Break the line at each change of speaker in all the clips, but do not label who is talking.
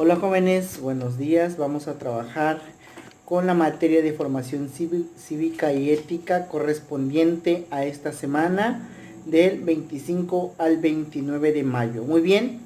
Hola jóvenes, buenos días. Vamos a trabajar con la materia de formación cívica y ética correspondiente a esta semana del 25 al 29 de mayo. Muy bien,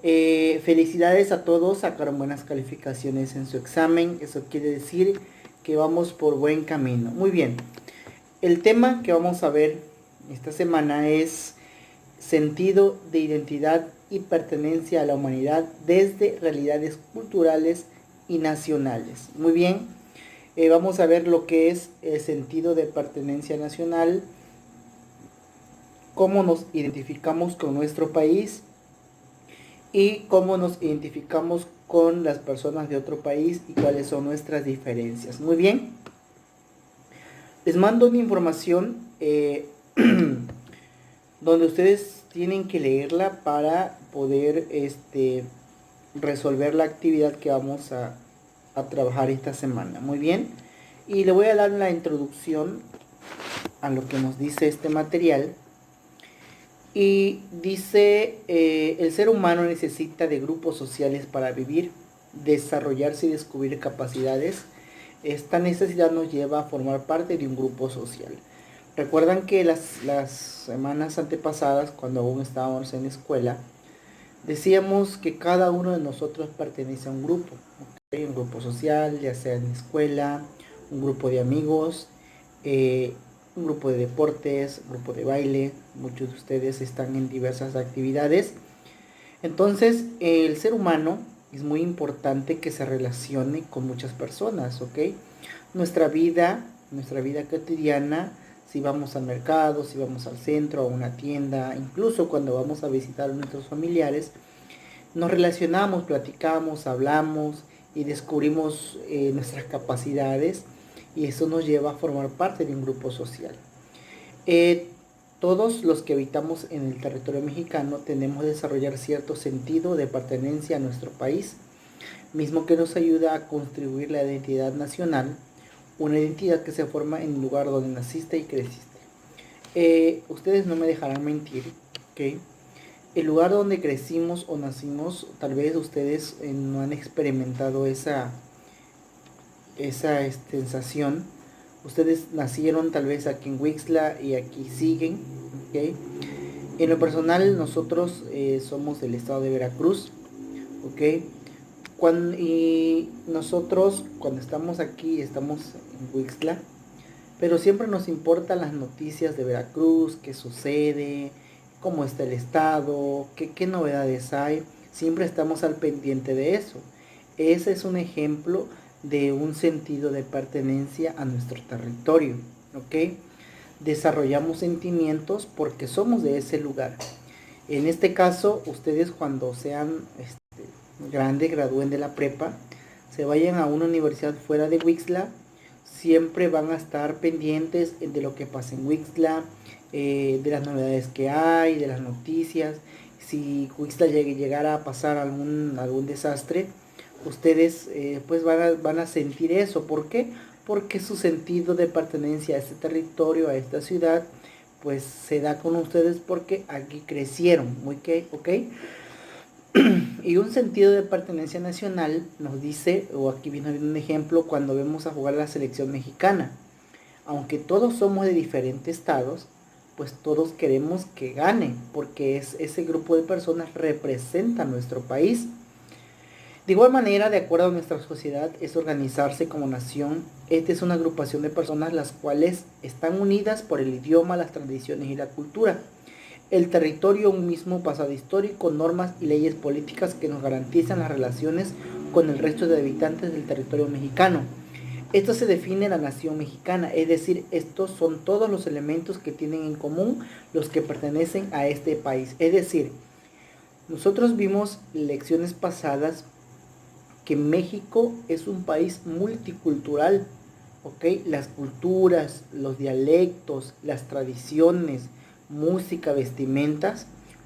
felicidades a todos, sacaron buenas calificaciones en su examen. Eso quiere decir que vamos por buen camino. Muy bien, el tema que vamos a ver esta semana es sentido de identidad y pertenencia a la humanidad desde realidades culturales y nacionales. Muy bien, vamos a ver lo que es el sentido de pertenencia nacional, cómo nos identificamos con nuestro país y cómo nos identificamos con las personas de otro país y cuáles son nuestras diferencias. Muy bien, les mando una información donde ustedes tienen que leerla para poder resolver la actividad que vamos a trabajar esta semana. Muy bien, y le voy a dar la introducción a lo que nos dice este material. Y dice, el ser humano necesita de grupos sociales para vivir, desarrollarse y descubrir capacidades. Esta necesidad nos lleva a formar parte de un grupo social. Recuerdan que las semanas antepasadas, cuando aún estábamos en la escuela, decíamos que cada uno de nosotros pertenece a un grupo, ¿okay? Un grupo social, ya sea en la escuela, un grupo de amigos, un grupo de deportes, un grupo de baile. Muchos de ustedes están en diversas actividades. Entonces, el ser humano es muy importante que se relacione con muchas personas, ¿ok? Nuestra vida cotidiana, si vamos al mercado, si vamos al centro, a una tienda, incluso cuando vamos a visitar a nuestros familiares, nos relacionamos, platicamos, hablamos y descubrimos nuestras capacidades, y eso nos lleva a formar parte de un grupo social. Eh, Todos los que habitamos en el territorio mexicano tenemos que desarrollar cierto sentido de pertenencia a nuestro país, mismo que nos ayuda a construir la identidad nacional, una identidad que se forma en el lugar donde naciste y creciste. Ustedes no me dejarán mentir, ¿ok? El lugar donde crecimos o nacimos, tal vez ustedes no han experimentado esa sensación. Ustedes nacieron tal vez aquí en Huixla y aquí siguen, ¿ok? En lo personal, nosotros somos del estado de Veracruz, ¿ok? Y nosotros cuando estamos aquí, estamos en Huixla, pero siempre nos importan las noticias de Veracruz, qué sucede, cómo está el estado, qué novedades hay. Siempre estamos al pendiente de eso. Ese es un ejemplo de un sentido de pertenencia a nuestro territorio, ¿ok? Desarrollamos sentimientos porque somos de ese lugar. En este caso, ustedes cuando sean grandes, gradúen de la prepa, se vayan a una universidad fuera de Huixla, siempre van a estar pendientes de lo que pasa en Huixla, de las novedades que hay, de las noticias. Si Huixla llegara a pasar algún desastre, ustedes pues van a sentir eso. ¿Por qué? Porque su sentido de pertenencia a este territorio, a esta ciudad, pues se da con ustedes porque aquí crecieron, ¿ok? Y un sentido de pertenencia nacional nos dice, o aquí viene un ejemplo, cuando vemos a jugar la selección mexicana. Aunque todos somos de diferentes estados, pues todos queremos que gane, porque ese grupo de personas representa nuestro país. De igual manera, de acuerdo a nuestra sociedad, es organizarse como nación. Esta es una agrupación de personas las cuales están unidas por el idioma, las tradiciones y la cultura. El territorio, un mismo pasado histórico, normas y leyes políticas que nos garantizan las relaciones con el resto de habitantes del territorio mexicano. Esto se define la nación mexicana, es decir, estos son todos los elementos que tienen en común los que pertenecen a este país. Es decir, nosotros vimos lecciones pasadas que México es un país multicultural, ¿ok? Las culturas, los dialectos, las tradiciones, música, vestimentas,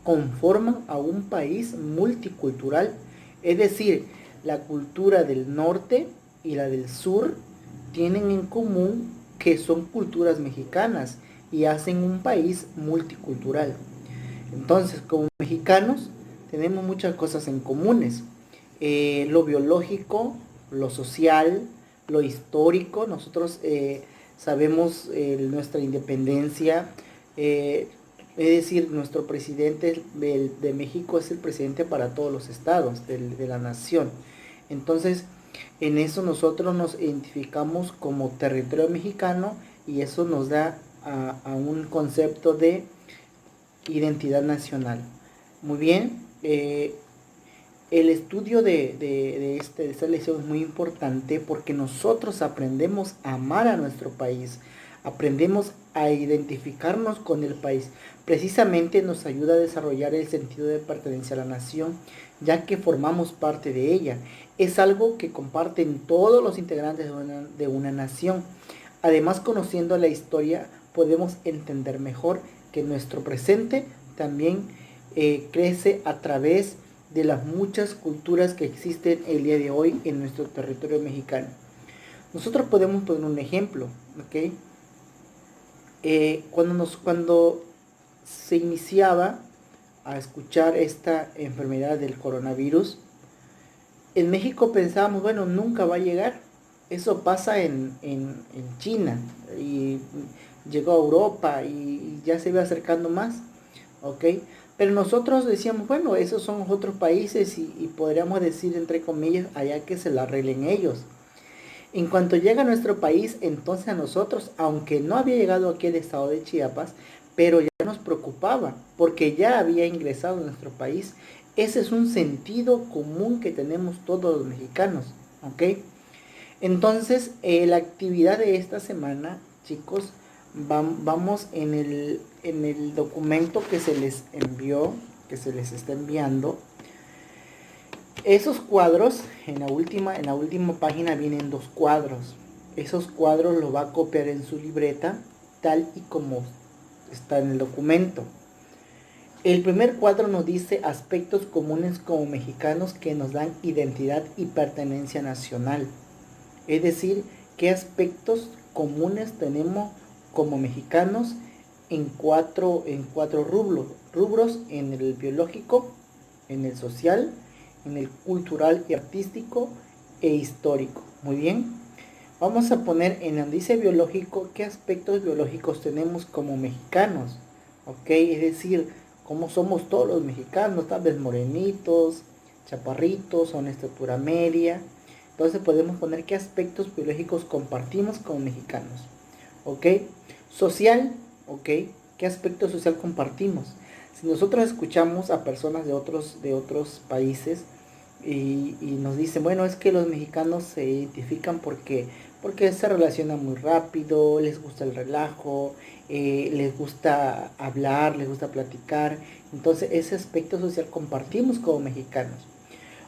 conforman a un país multicultural. Es decir, la cultura del norte y la del sur tienen en común que son culturas mexicanas y hacen un país multicultural. Entonces, como mexicanos, tenemos muchas cosas en comunes. lo biológico, lo social, lo histórico. Nosotros sabemos nuestra independencia, es decir, nuestro presidente de México es el presidente para todos los estados de la nación. Entonces, en eso nosotros nos identificamos como territorio mexicano y eso nos da a un concepto de identidad nacional. Muy bien, el estudio de esta lección es muy importante porque nosotros aprendemos a amar a nuestro país, aprendemos a identificarnos con el país. Precisamente nos ayuda a desarrollar el sentido de pertenencia a la nación, ya que formamos parte de ella. Es algo que comparten todos los integrantes de una nación. Además, conociendo la historia, podemos entender mejor que nuestro presente también crece a través de las muchas culturas que existen el día de hoy en nuestro territorio mexicano. Nosotros podemos poner un ejemplo, ¿ok? Cuando se iniciaba a escuchar esta enfermedad del coronavirus, en México pensábamos, bueno, nunca va a llegar. Eso pasa en China y llegó a Europa y ya se va acercando más, ¿ok? Pero nosotros decíamos, bueno, esos son otros países y podríamos decir, entre comillas, allá que se la arreglen ellos. En cuanto llega a nuestro país, entonces a nosotros, aunque no había llegado aquí al estado de Chiapas, pero ya nos preocupaba, porque ya había ingresado a nuestro país. Ese es un sentido común que tenemos todos los mexicanos, ¿ok? Entonces, la actividad de esta semana, chicos, vamos en el documento que se les envió, que se les está enviando. Esos cuadros, en la última página vienen 2 cuadros. Esos cuadros los va a copiar en su libreta, tal y como está en el documento. El primer cuadro nos dice aspectos comunes como mexicanos que nos dan identidad y pertenencia nacional. Es decir, qué aspectos comunes tenemos como mexicanos en cuatro rubros: en el biológico, en el social, en el cultural y artístico e histórico. Muy bien, vamos a poner en el índice biológico qué aspectos biológicos tenemos como mexicanos, ok, es decir, cómo somos todos los mexicanos, tal vez morenitos, chaparritos, son estatura media. Entonces podemos poner qué aspectos biológicos compartimos como mexicanos, ok. Social, ok, qué aspecto social compartimos. Si nosotros escuchamos a personas de otros países y nos dicen, bueno, es que los mexicanos se identifican porque se relacionan muy rápido, les gusta el relajo, les gusta hablar, les gusta platicar. Entonces ese aspecto social compartimos como mexicanos.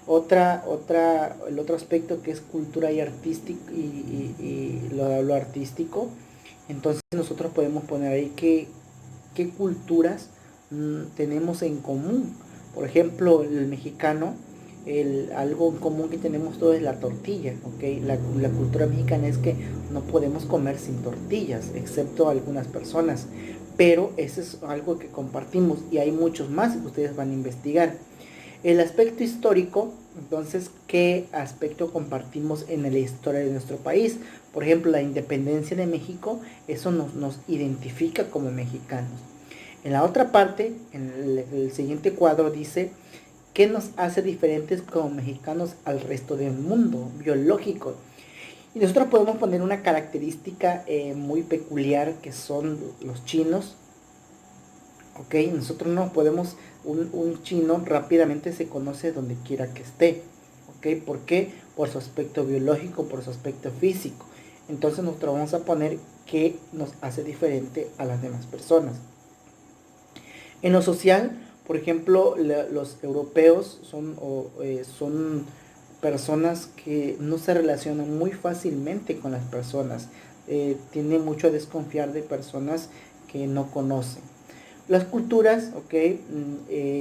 El otro aspecto que es cultura y artístico y lo artístico. Entonces nosotros podemos poner ahí qué culturas tenemos en común. Por ejemplo, el mexicano, algo en común que tenemos todos es la tortilla, ¿okay? La cultura mexicana es que no podemos comer sin tortillas, excepto algunas personas, pero eso es algo que compartimos y hay muchos más que ustedes van a investigar. El aspecto histórico, entonces, ¿qué aspecto compartimos en la historia de nuestro país? Por ejemplo, la independencia de México, eso nos identifica como mexicanos. En la otra parte, en el siguiente cuadro dice, ¿qué nos hace diferentes como mexicanos al resto del mundo biológico? Y nosotros podemos poner una característica muy peculiar que son los chinos. Ok, nosotros no podemos, un chino rápidamente se conoce donde quiera que esté. Ok, ¿por qué? Por su aspecto biológico, por su aspecto físico. Entonces nosotros vamos a poner qué nos hace diferente a las demás personas. En lo social, por ejemplo, los europeos son personas que no se relacionan muy fácilmente con las personas. Tienen mucho a desconfiar de personas que no conocen. Las culturas, ok,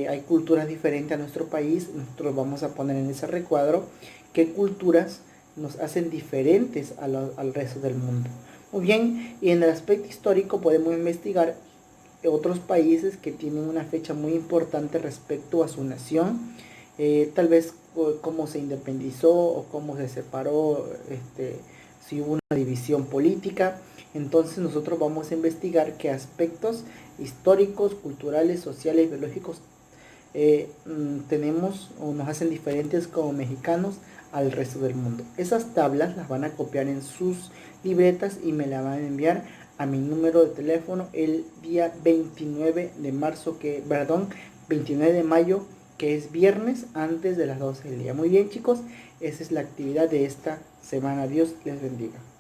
hay culturas diferentes a nuestro país. Nosotros vamos a poner en ese recuadro qué culturas nos hacen diferentes al resto del mundo. Muy bien, y en el aspecto histórico podemos investigar otros países que tienen una fecha muy importante respecto a su nación. Tal vez cómo se independizó o cómo se separó, si hubo una división política. Entonces nosotros vamos a investigar qué aspectos históricos, culturales, sociales, biológicos tenemos o nos hacen diferentes como mexicanos al resto del mundo. Esas tablas las van a copiar en sus libretas y me la van a enviar a mi número de teléfono el día 29 de marzo, 29 de mayo, que es viernes, antes de las 12 del día. Muy bien, chicos, esa es la actividad de esta semana. Dios les bendiga.